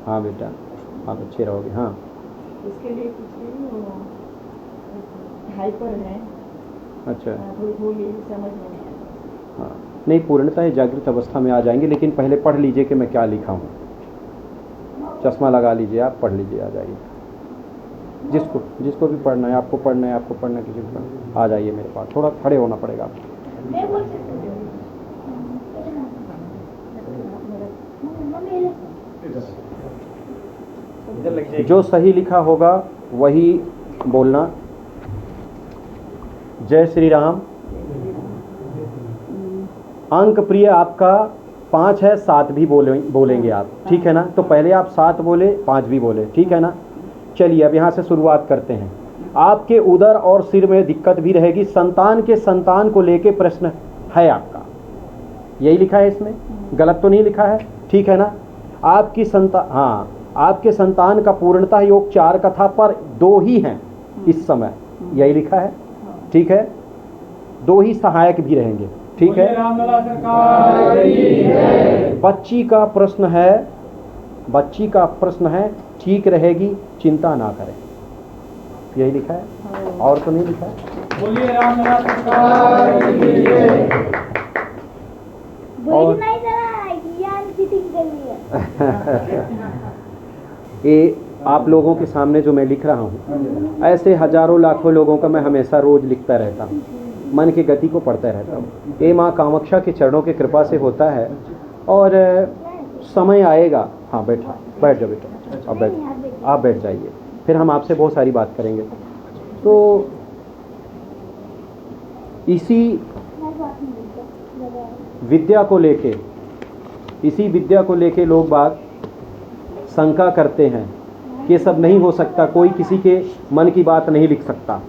Speaker 4: हाँ बेटा, आप अच्छे रहोगे। हाँ,
Speaker 5: उसके लिए कुछ हाइपर है।
Speaker 4: अच्छा।
Speaker 5: थोड़ी समझ में नहीं आया।
Speaker 4: हाँ, नहीं, पूर्णतः जागृत अवस्था में आ जाएंगे, लेकिन पहले पढ़ लीजिए कि मैं क्या लिखा हूँ। चश्मा लगा लीजिए, आप पढ़ लीजिए, आ जाइए। जिसको भी पढ़ना है, आपको पढ़ना है, किसी को पढ़ना, आ जाइए मेरे पास। थोड़ा खड़े होना पड़ेगा आपको। जो सही लिखा होगा वही बोलना। जय श्री राम। अंक प्रिय आपका 5 है, 7 भी बोलेंगे आप, ठीक है ना? तो पहले आप 7 बोले, 5 भी बोले, ठीक है ना? चलिए, अब यहाँ से शुरुआत करते हैं। आपके उदर और सिर में दिक्कत भी रहेगी। संतान को लेके प्रश्न है आपका, यही लिखा है इसमें, गलत तो नहीं लिखा है, ठीक है ना? आपके संतान का पूर्णतः योग 4 का था, पर 2 ही हैं इस समय, यही लिखा है, ठीक है? 2 ही सहायक भी रहेंगे, ठीक है? बच्ची का प्रश्न है, ठीक रहेगी, चिंता ना करें, यही लिखा है, और तो नहीं लिखा है।
Speaker 6: बोलिए रामलला सरकार की जय।
Speaker 4: और ये आप लोगों के सामने जो मैं लिख रहा हूँ, ऐसे हजारों लाखों लोगों का मैं हमेशा रोज लिखता रहता हूँ, मन की गति को पढ़ता रहता हूँ। ये माँ कामाक्षा के चरणों की कृपा से होता है, और समय आएगा। हाँ, बैठ जाओ बेटा, आप बैठ जाइए, फिर हम आपसे बहुत सारी बात करेंगे। तो इसी विद्या को लेके लोग बाग शंका करते हैं कि सब नहीं हो सकता, कोई किसी के मन की बात नहीं लिख सकता,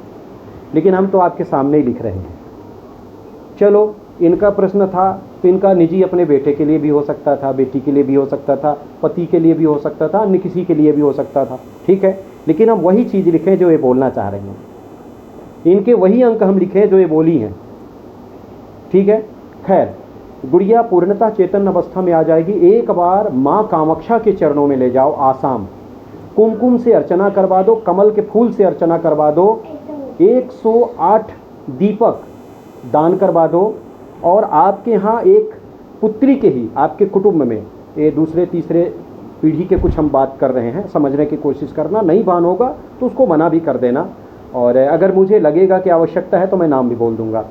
Speaker 4: लेकिन हम तो आपके सामने ही लिख रहे हैं। चलो, इनका प्रश्न था तो इनका निजी अपने बेटे के लिए भी हो सकता था, बेटी के लिए भी हो सकता था, पति के लिए भी हो सकता था, अन्य किसी के लिए भी हो सकता था, ठीक है? लेकिन हम वही चीज़ लिखें जो ये बोलना चाह रहे हैं, इनके वही अंक हम लिखें जो ये बोली हैं, ठीक है? खैर, गुड़िया पूर्णतः चेतन अवस्था में आ जाएगी। एक बार माँ कामाक्षा के चरणों में ले जाओ, आसाम, कुमकुम से अर्चना करवा दो, कमल के फूल से अर्चना करवा दो, 108 दीपक दान करवा दो, और आपके यहाँ एक पुत्री के ही आपके कुटुंब में, ये दूसरे तीसरे पीढ़ी के कुछ हम बात कर रहे हैं, समझने की कोशिश करना, नहीं भान होगा तो उसको मना भी कर देना, और अगर मुझे लगेगा कि आवश्यकता है तो मैं नाम भी बोल दूंगा।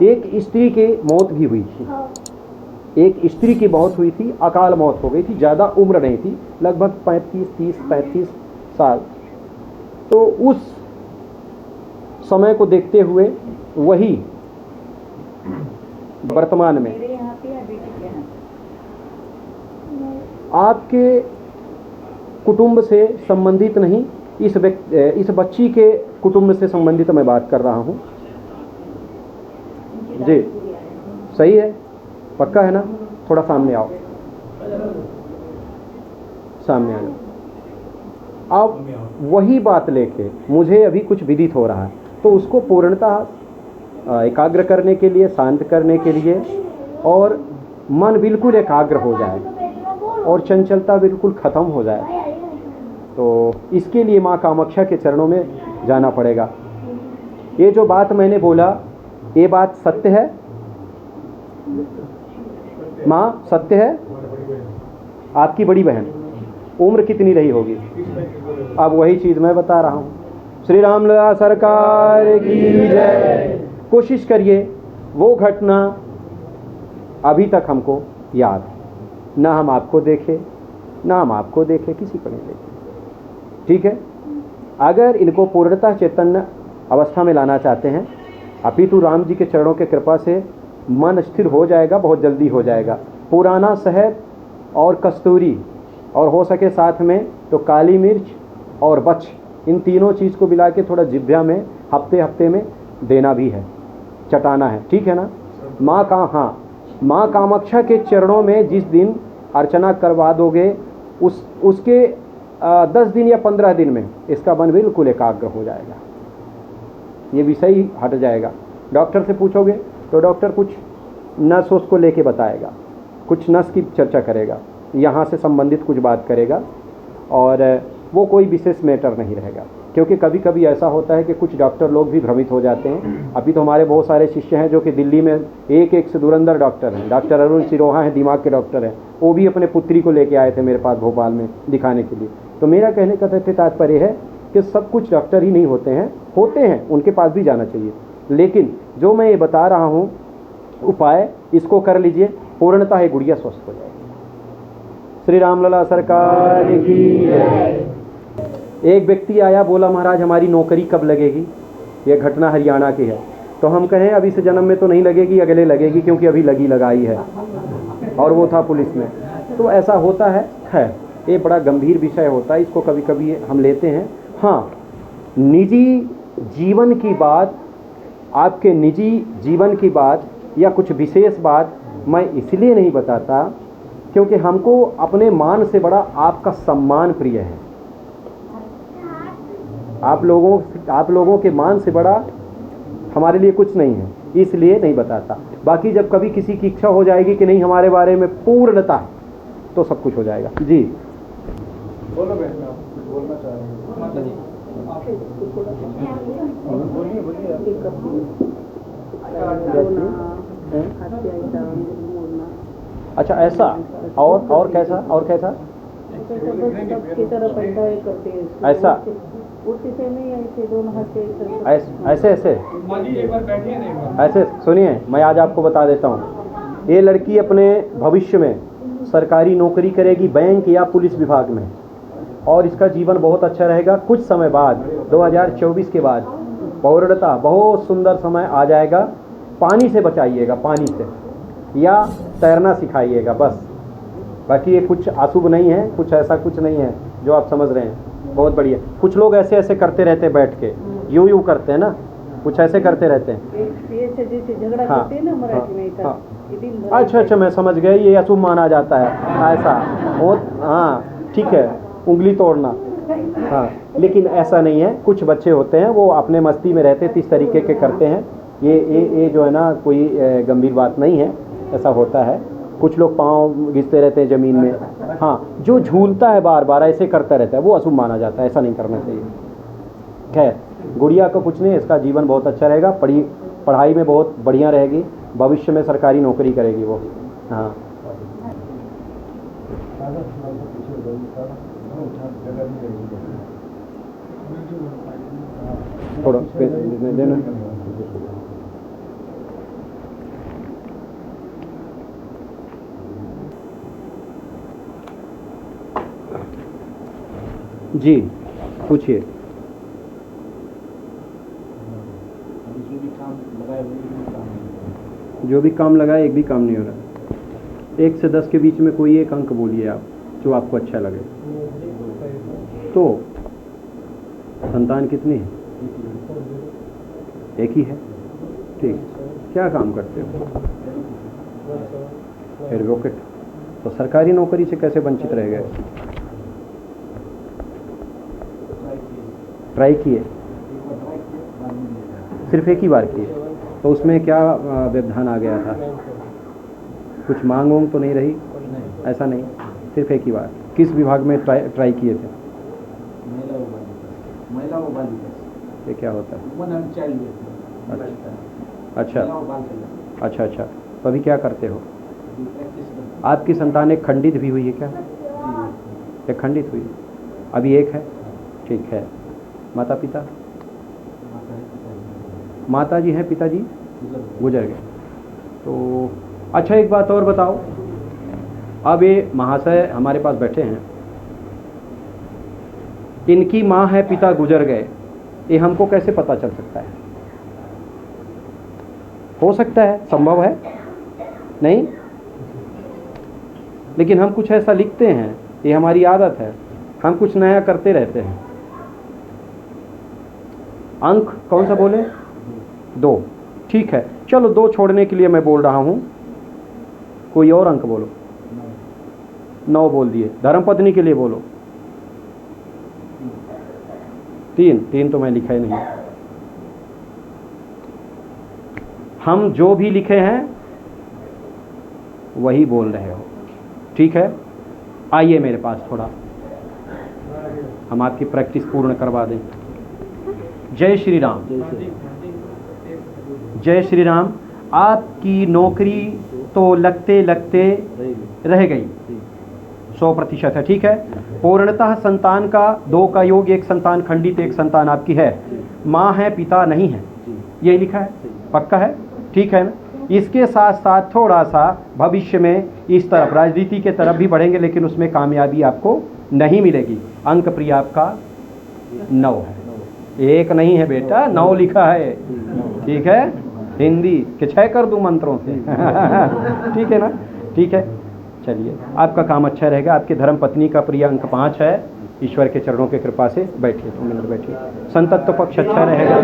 Speaker 4: एक स्त्री की मौत भी हुई थी, एक स्त्री की मौत हुई थी, अकाल मौत हो गई थी, ज़्यादा उम्र नहीं थी, लगभग 35 साल। तो उस समय को देखते हुए वही वर्तमान में
Speaker 5: मेरे यहाँ पे या बेटी के यहाँ?
Speaker 4: आपके कुटुंब से संबंधित नहीं, इस बच्ची के कुटुंब से संबंधित मैं बात कर रहा हूँ। जी सही है, पक्का है ना? थोड़ा सामने आओ, सामने आ जाओ। अब वही बात लेके मुझे अभी कुछ विदित हो रहा है, तो उसको पूर्णतः एकाग्र करने के लिए, शांत करने के लिए, और मन बिल्कुल एकाग्र हो जाए और चंचलता बिल्कुल ख़त्म हो जाए, तो इसके लिए माँ कामाख्या के चरणों में जाना पड़ेगा। ये जो बात मैंने बोला, ये बात सत्य है माँ? सत्य है? आपकी बड़ी बहन उम्र कितनी रही होगी? अब वही चीज़ मैं बता रहा हूँ। श्री रामलला सरकार की जय। कोशिश करिए वो घटना अभी तक हमको याद है, ना हम आपको देखे, ना हम आपको देखे, किसी को नहीं देखे, ठीक है? अगर इनको पूर्णतः चैतन्य अवस्था में लाना चाहते हैं, अपितु राम जी के चरणों के कृपा से मन स्थिर हो जाएगा, बहुत जल्दी हो जाएगा। पुराना शहद और कस्तूरी, और हो सके साथ में तो काली मिर्च और बच, इन तीनों चीज़ को मिला के थोड़ा जिभ्या में हफ्ते में देना भी है, चटाना है, ठीक है ना? माँ कामाख्या के चरणों में जिस दिन अर्चना करवा दोगे, उसके 10 दिन या 15 दिन में इसका मन बिल्कुल एकाग्र हो जाएगा, ये विषय ही हट जाएगा। डॉक्टर से पूछोगे तो डॉक्टर कुछ नस उसको लेके बताएगा, कुछ नस की चर्चा करेगा, यहाँ से संबंधित कुछ बात करेगा, और वो कोई विशेष मैटर नहीं रहेगा। क्योंकि कभी कभी ऐसा होता है कि कुछ डॉक्टर लोग भी भ्रमित हो जाते हैं। अभी तो हमारे बहुत सारे शिष्य हैं जो कि दिल्ली में एक से धुरंधर डॉक्टर हैं। डॉक्टर अरुण सिरोहा हैं, दिमाग के डॉक्टर हैं, वो भी अपने पुत्री को लेके आए थे मेरे पास भोपाल में दिखाने के लिए। तो मेरा कहने का तात्पर्य है कि सब कुछ डॉक्टर ही नहीं होते हैं, उनके पास भी जाना चाहिए। लेकिन जो मैं ये बता रहा हूँ उपाय, इसको कर लीजिए, पूर्णतः ये गुड़िया स्वस्थ हो जाएगी। श्री रामलला सरकार की जय। एक व्यक्ति आया, बोला महाराज हमारी नौकरी कब लगेगी? ये घटना हरियाणा की है। तो हम कहें अभी इस जन्म में तो नहीं लगेगी, अगले लगेगी, क्योंकि अभी लगाई है, और वो था पुलिस में। तो ऐसा होता है, ये बड़ा गंभीर विषय होता है, इसको कभी कभी हम लेते हैं। हाँ, निजी जीवन की बात, आपके निजी जीवन की बात या कुछ विशेष बात मैं इसलिए नहीं बताता क्योंकि हमको अपने मान से बड़ा आपका सम्मान प्रिय है। आप लोगों के मान से बड़ा हमारे लिए कुछ नहीं है, इसलिए नहीं बताता। बाकी जब कभी किसी की इच्छा हो जाएगी कि नहीं हमारे बारे में पूर्णता, तो सब कुछ हो जाएगा। जी
Speaker 3: बोलो बहन, आप कुछ बोलना चाह रहे हैं?
Speaker 4: अच्छा, ऐसा और कैसा ऐसा ऐसे ऐसे सुनिए, मैं आज आपको बता देता हूँ। ये लड़की अपने भविष्य में सरकारी नौकरी करेगी, बैंक या पुलिस विभाग में, और इसका जीवन बहुत अच्छा रहेगा। कुछ समय बाद 2024 के बाद पूर्णता बहुत सुंदर समय आ जाएगा। पानी से बचाइएगा, पानी से, या तैरना सिखाइएगा बस। बाकी ये कुछ अशुभ नहीं है, कुछ ऐसा कुछ नहीं है जो आप समझ रहे हैं। बहुत बढ़िया। कुछ लोग ऐसे करते रहते हैं, बैठ के यूं करते हैं ना, कुछ ऐसे करते रहते हैं। अच्छा, मैं समझ गया, ये अशुभ माना जाता है ऐसा। हाँ ठीक है, उंगली तोड़ना, हाँ, लेकिन ऐसा नहीं है। कुछ बच्चे होते हैं वो अपने मस्ती में रहते इस तरीके के करते हैं। ये जो है ना, कोई गंभीर बात नहीं है, ऐसा होता है। कुछ लोग पाँव घिसते रहते हैं ज़मीन में। हाँ, जो झूलता है बार बार ऐसे करता रहता है वो अशुभ माना जाता है, ऐसा नहीं करना चाहिए। खैर, गुड़िया को कुछ नहीं, इसका जीवन बहुत अच्छा रहेगा, पढ़ाई में बहुत बढ़िया रहेगी, भविष्य में सरकारी नौकरी करेगी वो। हाँ, थोड़ा देना। जी पूछिए। जो भी काम लगाए एक भी काम नहीं हो रहा। 1 से 10 के बीच में कोई एक अंक बोलिए आप जो आपको अच्छा लगे। तो संतान कितनी है? एक ही है। ठीक, क्या काम करते हो? एडवोकेट। तो सरकारी नौकरी से कैसे वंचित रह गए? ट्राई किए, सिर्फ एक ही बार किए, तो उसमें क्या व्यवधान आ गया था? कुछ मांग वांग तो नहीं रही? ऐसा नहीं, सिर्फ एक ही बार। किस विभाग में ट्राई किए थे?
Speaker 7: महिला व बाल विकास।
Speaker 4: ये क्या होता है?
Speaker 7: Woman and child.
Speaker 4: अच्छा अच्छा अच्छा। तो अभी क्या करते हो? आपकी संतान एक खंडित भी हुई है क्या? एक खंडित हुई, अभी एक है। ठीक है। माता पिता? माता जी हैं, पिताजी गुजर गए। तो अच्छा, एक बात और बताओ, अब ये महाशय हमारे पास बैठे हैं, इनकी माँ है, पिता गुजर गए, ये हमको कैसे पता चल सकता है? हो सकता है, संभव है नहीं, लेकिन हम कुछ ऐसा लिखते हैं, ये हमारी आदत है, हम कुछ नया करते रहते हैं। अंक कौन सा बोले? 2। ठीक है, चलो 2 छोड़ने के लिए मैं बोल रहा हूं, कोई और अंक बोलो। 9 बोल दिए। धर्मपत्नी के लिए बोलो। 3 तो मैं लिखा ही नहीं। हम जो भी लिखे हैं वही बोल रहे हो, ठीक है? आइए मेरे पास थोड़ा, हम आपकी प्रैक्टिस पूर्ण करवा दें। जय श्री राम। जय श्री राम। आपकी नौकरी तो लगते लगते रह गई, 100% है, ठीक है? पूर्णतः संतान का 2 का योग, एक संतान खंडित, एक संतान आपकी है। माँ है, पिता नहीं है, यही लिखा है, पक्का है, ठीक है ना? इसके साथ साथ थोड़ा सा भविष्य में इस तरफ राजनीति के तरफ भी बढ़ेंगे, लेकिन उसमें कामयाबी आपको नहीं मिलेगी। अंक प्रिय आपका 9 है, 1 नहीं है बेटा, 9 लिखा है, ठीक है? हिंदी के 6 कर दूं मंत्रों से ठीक है ना? ठीक है, चलिए, आपका काम अच्छा रहेगा। आपके धर्म पत्नी का प्रिय अंक 5 है, ईश्वर के चरणों के कृपा से। बैठिए, 2 मिनट बैठिए। संतत्व पक्ष अच्छा रहेगा,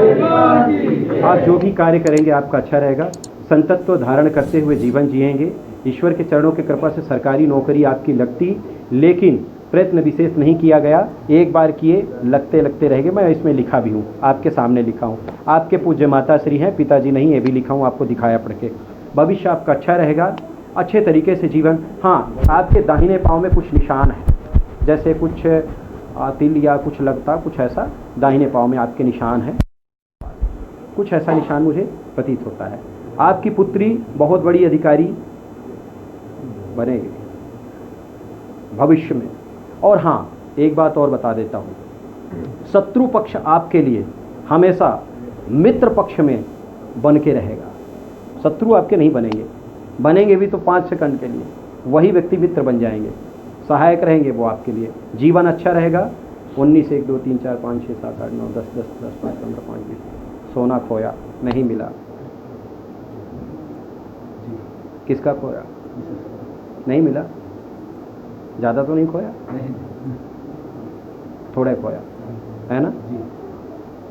Speaker 4: आप जो भी कार्य करेंगे आपका अच्छा रहेगा। संतत्व धारण करते हुए जीवन जिएंगे। ईश्वर के चरणों की कृपा से सरकारी नौकरी आपकी लगती, लेकिन प्रयत्न विशेष नहीं किया गया, एक बार किए, लगते लगते रह गए। मैं इसमें लिखा भी हूँ, आपके सामने लिखा हूँ। आपके पूज्य माता श्री हैं, पिताजी नहीं, ये भी लिखा हूँ, आपको दिखाया पढ़ के। भविष्य आपका अच्छा रहेगा, अच्छे तरीके से जीवन। हाँ, आपके दाहिने पाँव में कुछ निशान है, जैसे कुछ तिल या कुछ लगता, कुछ ऐसा दाहिने पाँव में आपके निशान है, कुछ ऐसा निशान मुझे प्रतीत होता है। आपकी पुत्री बहुत बड़ी अधिकारी बनेगी भविष्य में। और हाँ, एक बात और बता देता हूँ, शत्रु पक्ष आपके लिए हमेशा मित्र पक्ष में बन के रहेगा। शत्रु आपके नहीं बनेंगे, बनेंगे भी तो 5 सेकंड के लिए, वही व्यक्ति मित्र बन जाएंगे, सहायक रहेंगे वो आपके लिए। जीवन अच्छा रहेगा। 19 1 2 3 4 5 6 7 8 9 10 10 10 5 15 5 20। सोना खोया, नहीं मिला। किसका खोया? नहीं मिला। ज़्यादा तो नहीं खोया, थोड़ा खोया है ना?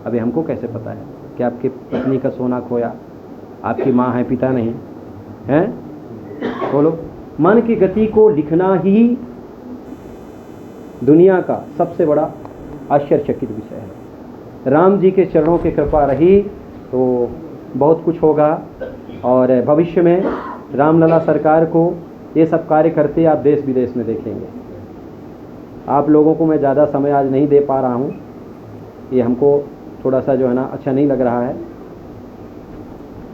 Speaker 4: अभी हमको कैसे पता है कि आपकी पत्नी का सोना खोया? आपकी माँ है, पिता नहीं है। बोलो, मन की गति को लिखना ही दुनिया का सबसे बड़ा आश्चर्यचकित विषय है। राम जी के चरणों की कृपा रही तो बहुत कुछ होगा, और भविष्य में रामलला सरकार को ये सब कार्य करते आप देश विदेश में देखेंगे। आप लोगों को मैं ज़्यादा समय आज नहीं दे पा रहा हूँ, ये हमको थोड़ा सा जो है ना अच्छा नहीं लग रहा है,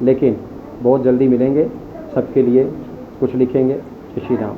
Speaker 4: लेकिन बहुत जल्दी मिलेंगे, सबके लिए कुछ लिखेंगे। श्री राम।